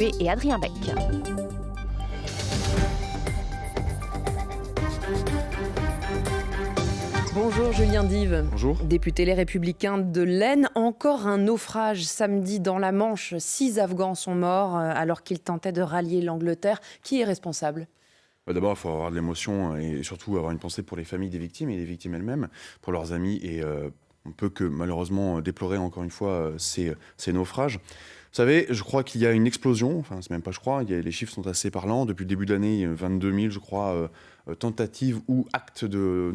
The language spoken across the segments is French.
Et Adrien Beck. Bonjour Julien Dive. Bonjour. Député Les Républicains de l'Aisne. Encore un naufrage samedi dans la Manche. 6 Afghans sont morts alors qu'ils tentaient de rallier l'Angleterre. Qui est responsable ? D'abord, il faut avoir de l'émotion et surtout avoir une pensée pour les familles des victimes et les victimes elles-mêmes, pour leurs amis. Et on peut que malheureusement déplorer encore une fois ces naufrages. Vous savez, je crois qu'il y a une explosion, enfin c'est même pas je crois, les chiffres sont assez parlants. Depuis le début de l'année, 22 000 je crois, tentatives ou actes de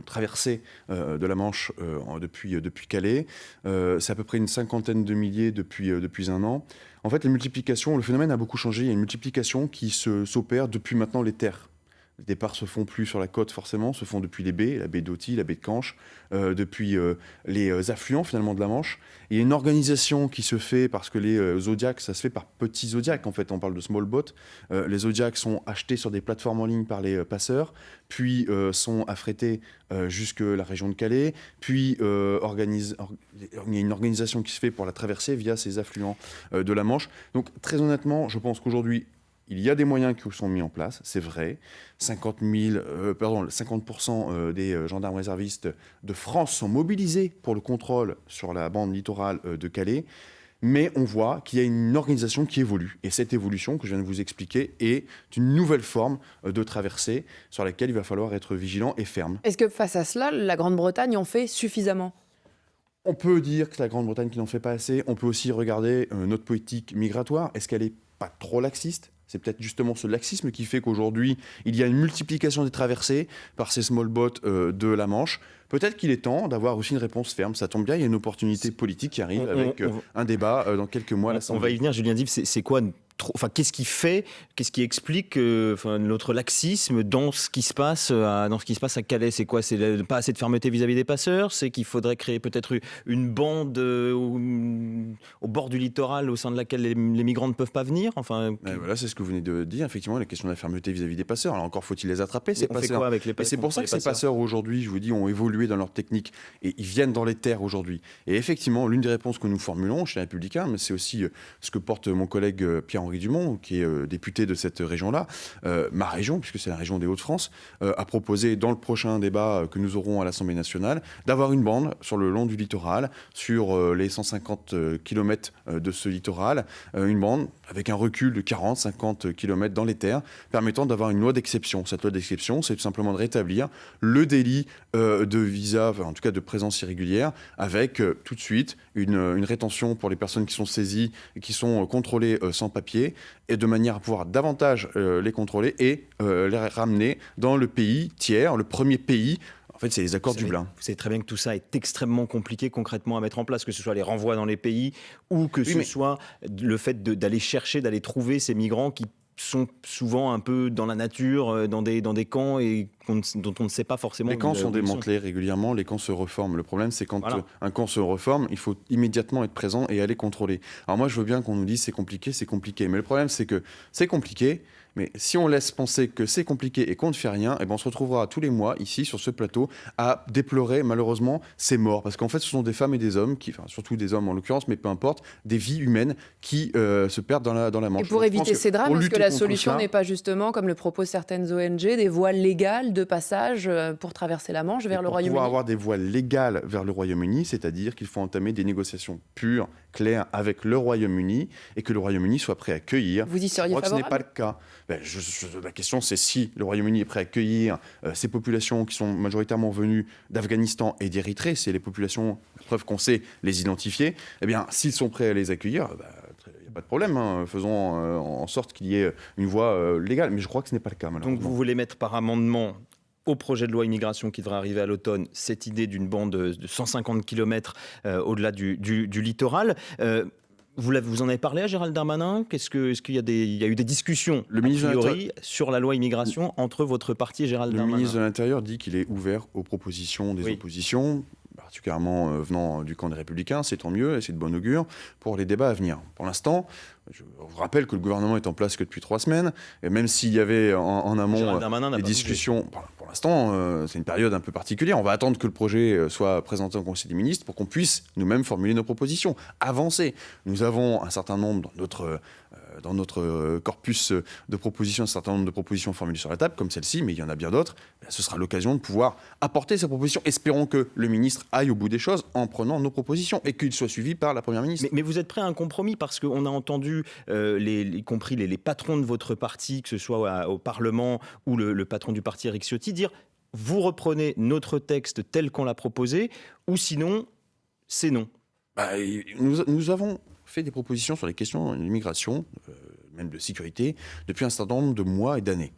traversée de la Manche depuis Calais. C'est à peu près une cinquantaine de milliers depuis un an. En fait, le phénomène a beaucoup changé. Il y a une multiplication qui s'opère depuis maintenant les terres. Les départs se font plus sur la côte forcément, se font depuis les baies, la baie d'Authie, la baie de Canche, depuis les affluents finalement de la Manche. Et il y a une organisation qui se fait parce que les zodiacs, ça se fait par petits zodiacs en fait, on parle de small boat. Les zodiacs sont achetés sur des plateformes en ligne par les passeurs, puis sont affrétés jusque la région de Calais, puis il y a une organisation qui se fait pour la traversée via ces affluents de la Manche. Donc très honnêtement, je pense qu'aujourd'hui, il y a des moyens qui sont mis en place, c'est vrai. 50% des gendarmes réservistes de France sont mobilisés pour le contrôle sur la bande littorale de Calais. Mais on voit qu'il y a une organisation qui évolue. Et cette évolution que je viens de vous expliquer est une nouvelle forme de traversée sur laquelle il va falloir être vigilant et ferme. Est-ce que face à cela, la Grande-Bretagne en fait suffisamment ? On peut dire que la Grande-Bretagne qui n'en fait pas assez. On peut aussi regarder notre politique migratoire. Est-ce qu'elle n'est pas trop laxiste ? C'est peut-être justement ce laxisme qui fait qu'aujourd'hui, il y a une multiplication des traversées par ces small boats de la Manche. Peut-être qu'il est temps d'avoir aussi une réponse ferme. Ça tombe bien, il y a une opportunité politique qui arrive avec un débat dans quelques mois à l'Assemblée. On va y venir, Julien Dive. C'est quoi qu'est-ce qui explique notre laxisme dans ce qui se passe à Calais ? C'est quoi ? C'est pas assez de fermeté vis-à-vis des passeurs ? C'est qu'il faudrait créer peut-être une bande au bord du littoral au sein de laquelle les migrants ne peuvent pas venir ? Voilà, c'est ce que vous venez de dire. Effectivement, la question de la fermeté vis-à-vis des passeurs. Alors encore faut-il les attraper, ces passeurs. On fait quoi avec les passeurs ? Et c'est pour ça que ces passeurs aujourd'hui, je vous dis, ont évolué dans leur technique et ils viennent dans les terres aujourd'hui. Et effectivement, l'une des réponses que nous formulons chez les Républicains, mais c'est aussi ce que porte mon collègue Pierre-Henri Dumont, qui est député de cette région-là, ma région, puisque c'est la région des Hauts-de-France, a proposé dans le prochain débat que nous aurons à l'Assemblée nationale d'avoir une bande sur le long du littoral, sur les 150 km de ce littoral, une bande avec un recul de 40-50 km dans les terres, permettant d'avoir une loi d'exception. Cette loi d'exception, c'est tout simplement de rétablir le délit de visa, en tout cas de présence irrégulière, avec tout de suite une rétention pour les personnes qui sont saisies et qui sont contrôlées sans papier, et de manière à pouvoir davantage les contrôler et les ramener dans le pays tiers, le premier pays. En fait, c'est les accords Dublin. Vous savez très bien que tout ça est extrêmement compliqué concrètement à mettre en place, que ce soit les renvois dans les pays ou que ce soit le fait d'aller chercher, d'aller trouver ces migrants qui sont souvent un peu dans la nature, dans des camps et dont on ne sait pas forcément. Les camps sont démantelés régulièrement, les camps se reforment. Le problème, c'est quand un camp se reforme, il faut immédiatement être présent et aller contrôler. Alors moi, je veux bien qu'on nous dise c'est compliqué. Mais le problème, c'est que c'est compliqué. Mais si on laisse penser que c'est compliqué et qu'on ne fait rien, on se retrouvera tous les mois, ici, sur ce plateau, à déplorer malheureusement ces morts. Parce qu'en fait, ce sont des femmes et des hommes, surtout des hommes en l'occurrence, mais peu importe, des vies humaines qui se perdent dans la Manche. Et pour éviter ces drames, est-ce que la solution n'est pas justement, comme le proposent certaines ONG, des voies légales de passage pour traverser la Manche vers le Royaume-Uni ? Pour pouvoir avoir des voies légales vers le Royaume-Uni, c'est-à-dire qu'il faut entamer des négociations pures, claires avec le Royaume-Uni et que le Royaume-Uni soit prêt à accueillir. Vous y seriez favorable ? Je crois que ce n'est pas le cas. La question, c'est si le Royaume-Uni est prêt à accueillir ces populations qui sont majoritairement venues d'Afghanistan et d'Érythrée, c'est les populations, preuve qu'on sait les identifier, s'ils sont prêts à les accueillir, il n'y a pas de problème, faisons en sorte qu'il y ait une voie légale. Mais je crois que ce n'est pas le cas, malheureusement. Donc vous voulez mettre par amendement au projet de loi immigration qui devrait arriver à l'automne, cette idée d'une bande de 150 km au-delà du littoral. Vous en avez parlé à Gérald Darmanin ? Est-ce qu'il y a eu des discussions sur la loi immigration entre votre parti et Gérald Darmanin ? Le ministre de l'Intérieur dit qu'il est ouvert aux propositions des oppositions, particulièrement venant du camp des Républicains, c'est tant mieux et c'est de bon augure pour les débats à venir. Pour l'instant, Je vous rappelle que le gouvernement est en place que depuis 3 semaines, et même s'il y avait en amont Gérald Darmanin n'a des pas bougé. discussions, pour l'instant, c'est une période un peu particulière. On va attendre que le projet soit présenté au Conseil des ministres pour qu'on puisse nous-mêmes formuler nos propositions, avancer. Nous avons un certain nombre dans notre corpus de propositions, un certain nombre de propositions formulées sur la table, comme celle-ci, mais il y en a bien d'autres. Ce sera l'occasion de pouvoir apporter ces propositions. Espérons que le ministre aille au bout des choses en prenant nos propositions et qu'il soit suivi par la Première ministre. Mais vous êtes prêt à un compromis parce qu'on a entendu, y compris les patrons de votre parti, que ce soit au Parlement ou le patron du parti Éric Ciotti, dire vous reprenez notre texte tel qu'on l'a proposé ou sinon c'est non. Nous avons fait des propositions sur les questions de l'immigration, même de sécurité, depuis un certain nombre de mois et d'années.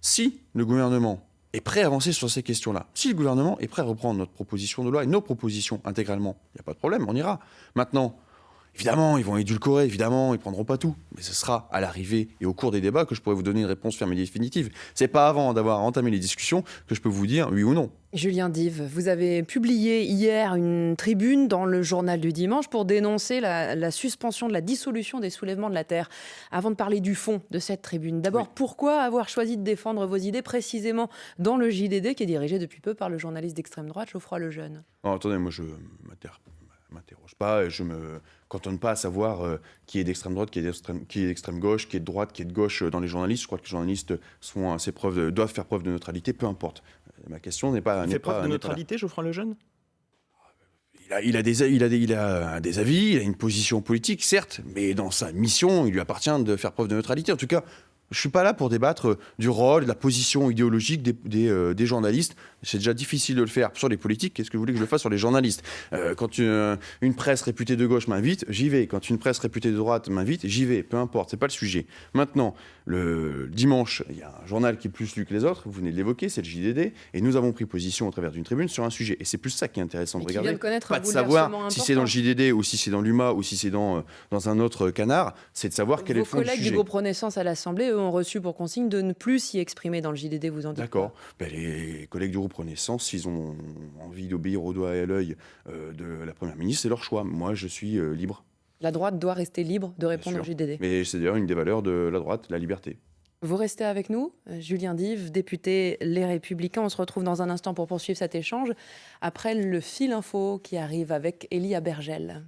Si le gouvernement est prêt à avancer sur ces questions-là, si le gouvernement est prêt à reprendre notre proposition de loi et nos propositions intégralement, il n'y a pas de problème, on ira. Maintenant, évidemment, ils vont édulcorer, évidemment, ils ne prendront pas tout. Mais ce sera à l'arrivée et au cours des débats que je pourrai vous donner une réponse ferme et définitive. Ce n'est pas avant d'avoir entamé les discussions que je peux vous dire oui ou non. Julien Dive, vous avez publié hier une tribune dans le journal du dimanche pour dénoncer la suspension de la dissolution des soulèvements de la Terre. Avant de parler du fond de cette tribune, d'abord, pourquoi avoir choisi de défendre vos idées précisément dans le JDD qui est dirigé depuis peu par le journaliste d'extrême droite Geoffroy Lejeune ? Attendez, moi je m'interroge pas et je me cantonne pas à savoir qui est d'extrême droite, qui est d'extrême gauche, qui est de droite, qui est de gauche dans les journalistes. Je crois que les journalistes doivent faire preuve de neutralité, peu importe. Ma question n'est pas... Il fait preuve de neutralité, Geoffroy Lejeune ? Il a des avis, il a une position politique, certes, mais dans sa mission, il lui appartient de faire preuve de neutralité. En tout cas, je ne suis pas là pour débattre du rôle, de la position idéologique des journalistes. C'est déjà difficile de le faire sur les politiques. Qu'est-ce que vous voulez que je le fasse sur les journalistes ? Quand une presse réputée de gauche m'invite, j'y vais. Quand une presse réputée de droite m'invite, j'y vais. Peu importe, c'est pas le sujet. Maintenant, le dimanche, il y a un journal qui est plus lu que les autres. Vous venez de l'évoquer, c'est le JDD. Et nous avons pris position au travers d'une tribune sur un sujet. Et c'est plus ça qui est intéressant de regarder. Pas de savoir si c'est dans le JDD ou si c'est dans l'UMA ou si c'est dans un autre canard. C'est de savoir quel est le fond du sujet. Vos collègues du groupe Renaissance à l'Assemblée, eux, ont reçu pour consigne de ne plus s'y exprimer dans le JDD, vous en dites. D'accord. Les collègues du groupe Renaissance, s'ils ont envie d'obéir au doigt et à l'œil de la Première ministre, c'est leur choix. Moi, je suis libre. La droite doit rester libre de répondre au JDD. Mais c'est d'ailleurs une des valeurs de la droite, la liberté. Vous restez avec nous, Julien Dive, député Les Républicains. On se retrouve dans un instant pour poursuivre cet échange après le fil info qui arrive avec Elie Abergel.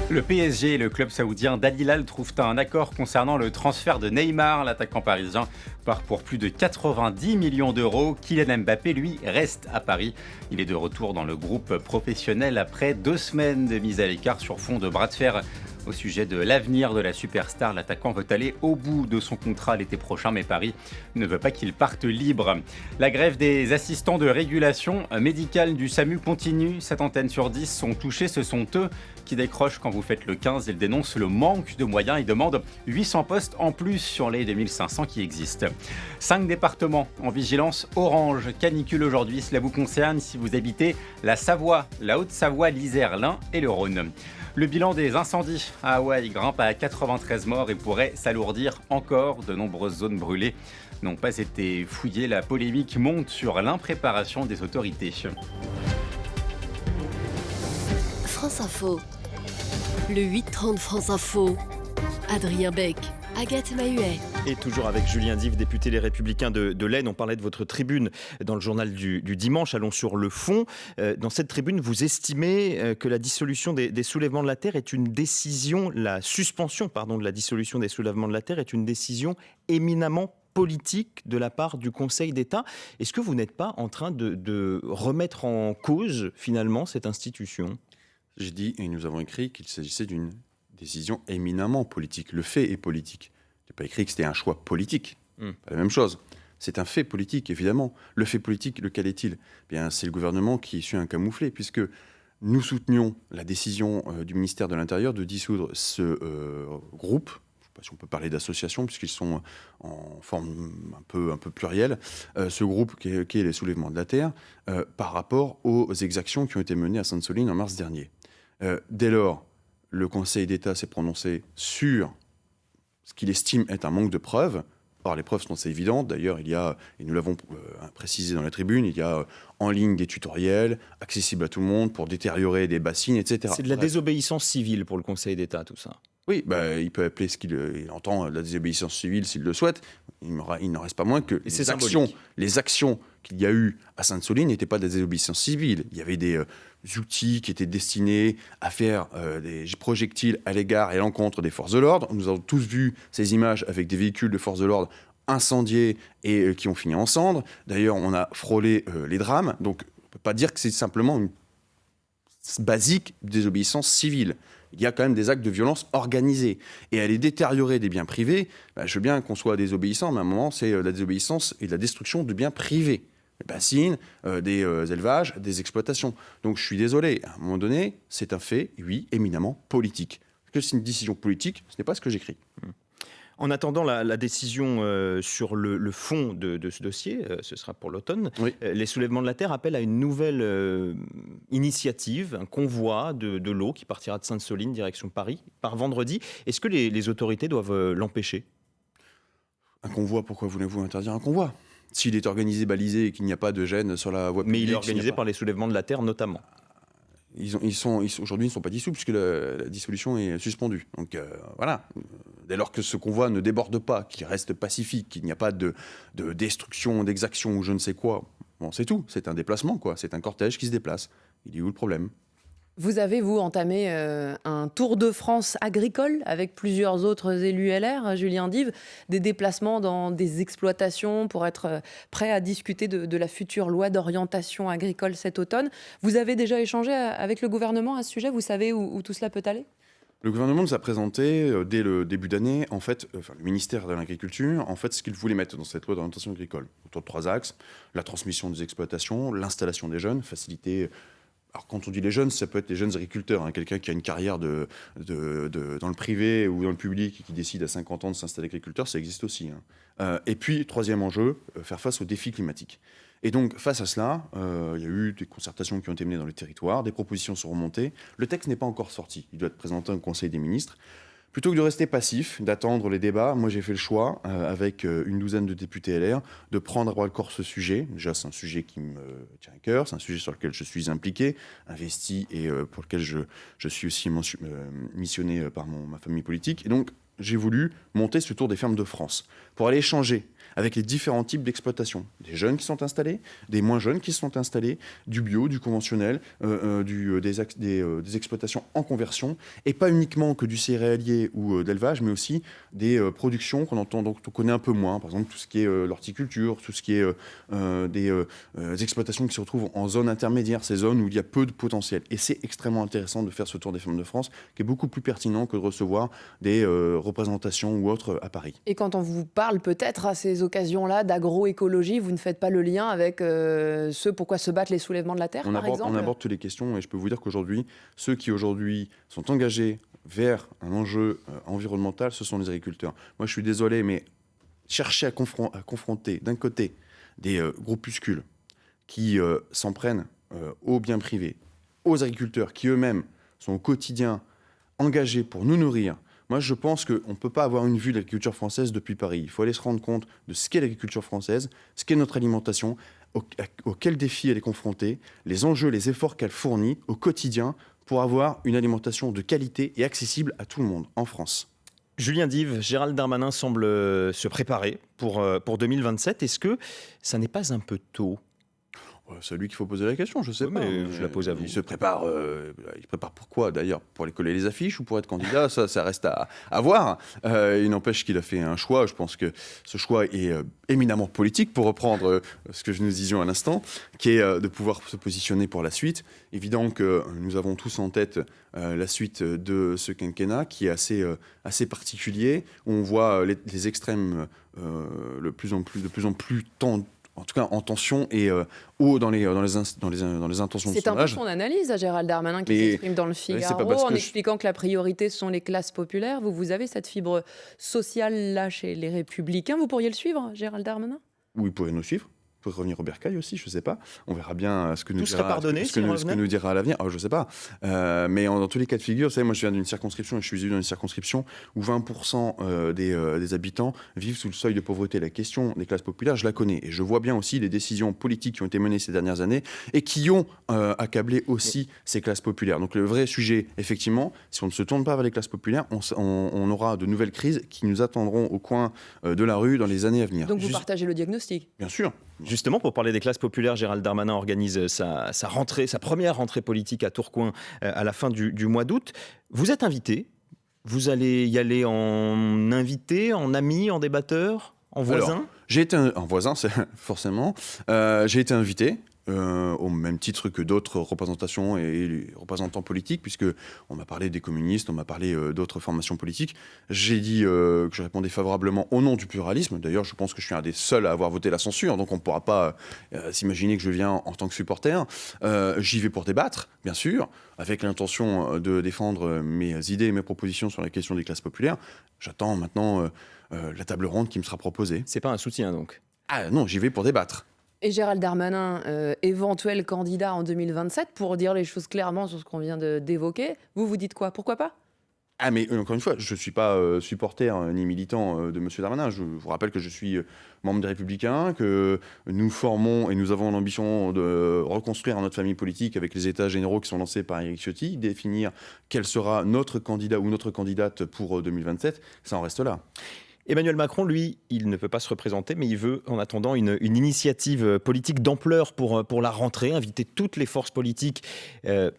Le PSG et le club saoudien d'Al Hilal trouvent un accord concernant le transfert de Neymar. L'attaquant parisien part pour plus de 90 millions d'euros. Kylian Mbappé, lui, reste à Paris. Il est de retour dans le groupe professionnel après 2 semaines de mise à l'écart sur fond de bras de fer. Au sujet de l'avenir de la superstar, l'attaquant veut aller au bout de son contrat l'été prochain, mais Paris ne veut pas qu'il parte libre. La grève des assistants de régulation médicale du SAMU continue. 7 antennes sur 10 sont touchées. Ce sont eux qui décrochent quand vous faites le 15. Ils dénoncent le manque de moyens et demandent 800 postes en plus sur les 2500 qui existent. 5 départements en vigilance orange. Canicule aujourd'hui, cela vous concerne si vous habitez la Savoie, la Haute-Savoie, l'Isère, l'Ain et le Rhône. Le bilan des incendies à Hawaï grimpe à 93 morts et pourrait s'alourdir encore. De nombreuses zones brûlées n'ont pas été fouillées. La polémique monte sur l'impréparation des autorités. France Info. Le 8-30 France Info. Adrien Beck. Agathe Mahuet. Et toujours avec Julien Dive, député Les Républicains de l'Aisne. On parlait de votre tribune dans le journal du dimanche. Allons sur le fond. Dans cette tribune, vous estimez que la dissolution des soulèvements de la Terre est une décision, la suspension, de la dissolution des soulèvements de la Terre est une décision éminemment politique de la part du Conseil d'État. Est-ce que vous n'êtes pas en train de remettre en cause, finalement, cette institution ? J'ai dit, et nous avons écrit, qu'il s'agissait d'une décision éminemment politique. Le fait est politique. Je n'ai pas écrit que c'était un choix politique. Pas la même chose. C'est un fait politique, évidemment. Le fait politique, lequel est-il ? Bien, c'est le gouvernement qui suit un camouflet, puisque nous soutenions la décision du ministère de l'Intérieur de dissoudre ce groupe. Je ne sais pas si on peut parler d'association, puisqu'ils sont en forme un peu plurielle. Ce groupe qui est les Soulèvements de la Terre, par rapport aux exactions qui ont été menées à Sainte-Soline en mars dernier. Dès lors, le Conseil d'État s'est prononcé sur ce qu'il estime être un manque de preuves. Or, les preuves sont assez évidentes. D'ailleurs, il y a, et nous l'avons précisé dans la tribune, il y a en ligne des tutoriels accessibles à tout le monde pour détériorer des bassines, etc. C'est de la désobéissance civile pour le Conseil d'État, tout ça. Oui, il peut appeler ce qu'il il entend la désobéissance civile s'il le souhaite. Il n'en reste pas moins que Et c'est les actions qu'il y a eu à Sainte-Soline n'étaient pas de la désobéissance civile. Il y avait des outils qui étaient destinés à faire des projectiles à l'égard et à l'encontre des forces de l'ordre. Nous avons tous vu ces images avec des véhicules de forces de l'ordre incendiés et qui ont fini en cendres. D'ailleurs, on a frôlé les drames. Donc, on ne peut pas dire que c'est simplement une basique désobéissance civile. Il y a quand même des actes de violence organisés. Et aller détériorer des biens privés, je veux bien qu'on soit désobéissant, mais à un moment, c'est la désobéissance et la destruction de biens privés. Des bassines, des élevages, des exploitations. Donc je suis désolé, à un moment donné, c'est un fait, oui, éminemment politique. Parce que c'est une décision politique, ce n'est pas ce que j'écris. En attendant la décision sur le fond de ce dossier, ce sera pour l'automne, Oui. Les Soulèvements de la Terre appellent à une nouvelle initiative, un convoi de l'eau qui partira de Sainte-Soline direction Paris par vendredi. Est-ce que les autorités doivent l'empêcher ? Un convoi, pourquoi voulez-vous interdire un convoi ? S'il est organisé, balisé et qu'il n'y a pas de gêne sur la voie publique... Mais il est organisé par les Soulèvements de la Terre notamment. Aujourd'hui, ils ne sont pas dissous puisque la dissolution est suspendue. Donc voilà, dès lors que ce convoi ne déborde pas, qu'il reste pacifique, qu'il n'y a pas de destruction, d'exaction ou je ne sais quoi, bon, c'est tout. C'est un déplacement, quoi. C'est un cortège qui se déplace. Il est où le problème ? Vous avez, vous, entamé un tour de France agricole avec plusieurs autres élus LR, Julien Dive, des déplacements dans des exploitations pour être prêt à discuter de la future loi d'orientation agricole cet automne. Vous avez déjà échangé avec le gouvernement à ce sujet ? Vous savez où tout cela peut aller ? Le gouvernement nous a présenté, dès le début d'année, en fait, le ministère de l'Agriculture, en fait, ce qu'il voulait mettre dans cette loi d'orientation agricole, autour de 3 axes: la transmission des exploitations, l'installation des jeunes, faciliter... Alors, quand on dit les jeunes, ça peut être les jeunes agriculteurs, hein, quelqu'un qui a une carrière dans le privé ou dans le public et qui décide à 50 ans de s'installer agriculteur, ça existe aussi. Et puis, troisième enjeu, faire face aux défis climatiques. Et donc, face à cela, il y a eu des concertations qui ont été menées dans les territoires, des propositions sont remontées. Le texte n'est pas encore sorti, il doit être présenté au Conseil des ministres. Plutôt que de rester passif, d'attendre les débats, moi j'ai fait le choix, avec une douzaine de députés LR, de prendre à bras le corps ce sujet. Déjà, c'est un sujet qui me tient à cœur, c'est un sujet sur lequel je suis impliqué, investi et pour lequel je suis aussi missionné par ma famille politique. Et donc, j'ai voulu monter ce tour des fermes de France pour aller échanger avec les différents types d'exploitations. Des jeunes qui sont installés, des moins jeunes qui sont installés, du bio, du conventionnel, des exploitations en conversion, et pas uniquement que du céréalier ou d'élevage, mais aussi des productions qu'on entend, donc on connaît un peu moins, par exemple tout ce qui est l'horticulture, tout ce qui est des exploitations qui se retrouvent en zone intermédiaire, ces zones où il y a peu de potentiel. Et c'est extrêmement intéressant de faire ce tour des fermes de France, qui est beaucoup plus pertinent que de recevoir des représentations ou autres à Paris. Et quand on vous parle peut-être à ces occasions-là d'agroécologie, vous ne faites pas le lien avec ce pourquoi se battent les soulèvements de la Terre, par exemple ? On aborde toutes les questions et je peux vous dire qu'aujourd'hui, ceux qui aujourd'hui sont engagés vers un enjeu environnemental, ce sont les agriculteurs. Moi, je suis désolé, mais chercher à confronter d'un côté des groupuscules qui s'en prennent aux biens privés, aux agriculteurs qui eux-mêmes sont au quotidien engagés pour nous nourrir. Moi, je pense qu'on ne peut pas avoir une vue de l'agriculture française depuis Paris. Il faut aller se rendre compte de ce qu'est l'agriculture française, ce qu'est notre alimentation, auxquels défis elle est confrontée, les enjeux, les efforts qu'elle fournit au quotidien pour avoir une alimentation de qualité et accessible à tout le monde en France. Julien Dive, Gérald Darmanin semble se préparer pour 2027. Est-ce que ça n'est pas un peu tôt ? C'est à lui qu'il faut poser la question, je sais Oui, pas. mais je la pose à vous. Il se prépare. Il prépare pourquoi d'ailleurs ? Pour aller coller les affiches ou pour être candidat ? Ça reste à voir. Il n'empêche qu'il a fait un choix. Je pense que ce choix est éminemment politique, pour reprendre ce que nous disions à l'instant, qui est de pouvoir se positionner pour la suite. Évidemment que nous avons tous en tête la suite de ce quinquennat, qui est assez particulier, où on voit les extrêmes de plus en plus tendus, en tout cas en tension et haut dans les intentions de C'est un peu sondage. son analyse à Gérald Darmanin qui s'exprime dans le Figaro en expliquant que la priorité ce sont les classes populaires. Vous avez cette fibre sociale là chez les Républicains. Vous pourriez le suivre, Gérald Darmanin ? Où il pourrait nous suivre. Peut revenir au bercail aussi, je ne sais pas. On verra bien ce que nous Tout serait pardonné ce que nous dira à l'avenir. Je ne sais pas. Mais dans tous les cas de figure, vous savez, moi je viens d'une circonscription et je suis élu dans une circonscription où 20% des habitants vivent sous le seuil de pauvreté. La question des classes populaires, je la connais. Et je vois bien aussi les décisions politiques qui ont été menées ces dernières années et qui ont accablé aussi ces classes populaires. Donc le vrai sujet, effectivement, si on ne se tourne pas vers les classes populaires, on aura de nouvelles crises qui nous attendront au coin de la rue dans les années à venir. Donc vous partagez le diagnostic? Bien sûr. Justement, pour parler des classes populaires, Gérald Darmanin organise sa première rentrée politique à Tourcoing à la fin du mois d'août. Vous êtes invité. Vous allez y aller en invité, en ami, en débatteur, en voisin? Alors, j'ai été un voisin, forcément. J'ai été invité. Au même titre que d'autres représentations et représentants politiques, puisque on m'a parlé des communistes, on m'a parlé d'autres formations politiques. J'ai dit que je répondais favorablement au nom du pluralisme. D'ailleurs, je pense que je suis un des seuls à avoir voté la censure, donc on ne pourra pas s'imaginer que je viens en tant que supporter. J'y vais pour débattre, bien sûr, avec l'intention de défendre mes idées et mes propositions sur la question des classes populaires. J'attends maintenant la table ronde qui me sera proposée. C'est pas un soutien, donc? Ah non, j'y vais pour débattre. Et Gérald Darmanin, éventuel candidat en 2027, pour dire les choses clairement sur ce qu'on vient d'évoquer, vous dites quoi? Pourquoi pas? Ah mais encore une fois, je ne suis pas supporter ni militant de M. Darmanin. Je vous rappelle que je suis membre des Républicains, que nous formons et nous avons l'ambition de reconstruire notre famille politique avec les états généraux qui sont lancés par Éric Ciotti, définir quel sera notre candidat ou notre candidate pour 2027. Ça en reste là. Emmanuel Macron, lui, il ne peut pas se représenter, mais il veut, en attendant, une initiative politique d'ampleur pour la rentrée, inviter toutes les forces politiques,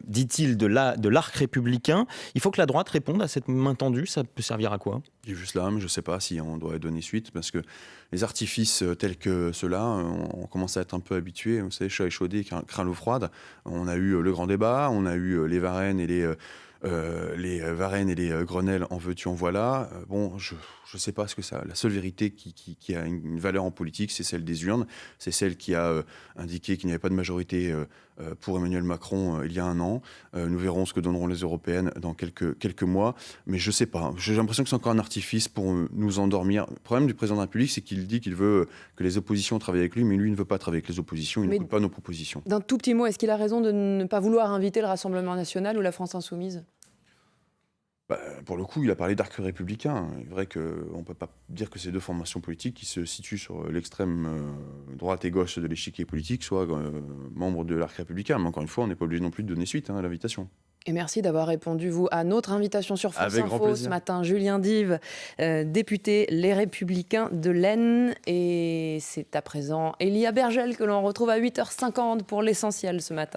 dit-il, de l'arc républicain. Il faut que la droite réponde à cette main tendue. Ça peut servir à quoi? Il est juste là, mais je ne sais pas si on doit donner suite, parce que les artifices tels que ceux-là, on commence à être un peu habitués. Vous savez, chat échaudé, craint l'eau froide. On a eu le grand débat, on a eu les Varennes et les Grenelle, en veux-tu, en voilà. Bon, je ne sais pas ce que ça. La seule vérité qui a une valeur en politique, c'est celle des urnes. C'est celle qui a indiqué qu'il n'y avait pas de majorité pour Emmanuel Macron il y a un an. Nous verrons ce que donneront les européennes dans quelques mois. Mais je ne sais pas. J'ai l'impression que c'est encore un artifice pour nous endormir. Le problème du président de la République, c'est qu'il dit qu'il veut que les oppositions travaillent avec lui, mais lui ne veut pas travailler avec les oppositions. Il n'écoute pas nos propositions. D'un tout petit mot, est-ce qu'il a raison de ne pas vouloir inviter le Rassemblement national ou la France insoumise? Pour le coup, il a parlé d'arc républicain. Il est vrai qu'on ne peut pas dire que ces deux formations politiques qui se situent sur l'extrême droite et gauche de l'échiquier politique soient membres de l'arc républicain. Mais encore une fois, on n'est pas obligé non plus de donner suite à l'invitation. Et merci d'avoir répondu, vous, à notre invitation sur France Avec grand Info plaisir. ce matin. Julien Dive, député Les Républicains de l'Aisne. Et c'est à présent Elia Bergel que l'on retrouve à 8h50 pour l'essentiel ce matin.